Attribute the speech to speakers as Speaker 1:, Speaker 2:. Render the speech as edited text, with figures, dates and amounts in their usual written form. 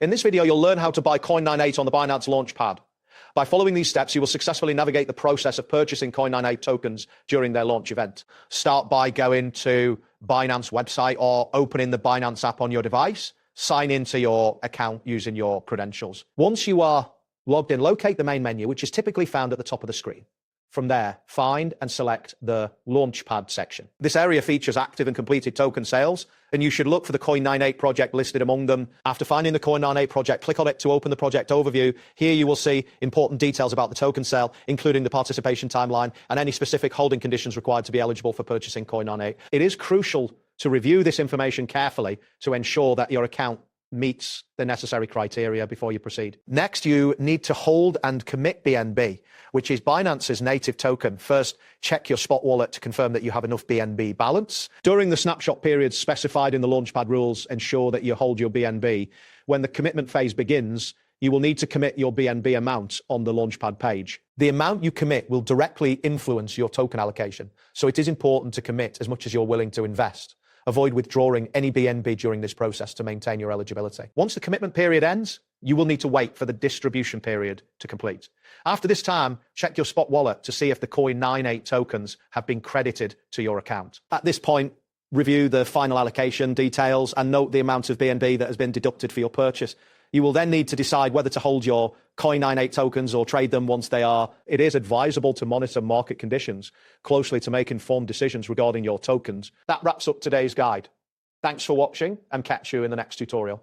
Speaker 1: In this video, you'll learn how to buy Coin98 on the Binance launchpad. By following these steps, you will successfully navigate the process of purchasing Coin98 tokens during their launch event. Start by going to Binance website or opening the Binance app on your device. Sign into your account using your credentials. Once you are logged in, locate the main menu, which is typically found at the top of the screen. From there, find and select the Launchpad section. This area features active and completed token sales, and you should look for the Coin98 project listed among them. After finding the Coin98 project, click on it to open the project overview. Here you will see important details about the token sale, including the participation timeline and any specific holding conditions required to be eligible for purchasing Coin98. It is crucial to review this information carefully to ensure that your account meets the necessary criteria before you proceed. Next, you need to hold and commit BNB, which is Binance's native token. First, check your spot wallet to confirm that you have enough BNB balance. During the snapshot periods specified in the Launchpad rules, ensure that you hold your BNB. When the commitment phase begins, you will need to commit your BNB amount on the Launchpad page. The amount you commit will directly influence your token allocation, so it is important to commit as much as you're willing to invest. Avoid withdrawing any BNB during this process to maintain your eligibility. Once the commitment period ends, you will need to wait for the distribution period to complete. After this time, check your spot wallet to see if the Coin98 tokens have been credited to your account. At this point, review the final allocation details and note the amount of BNB that has been deducted for your purchase. You will then need to decide whether to hold your Coin98 tokens or trade them once they are. It is advisable to monitor market conditions closely to make informed decisions regarding your tokens. That wraps up today's guide. Thanks for watching and catch you in the next tutorial.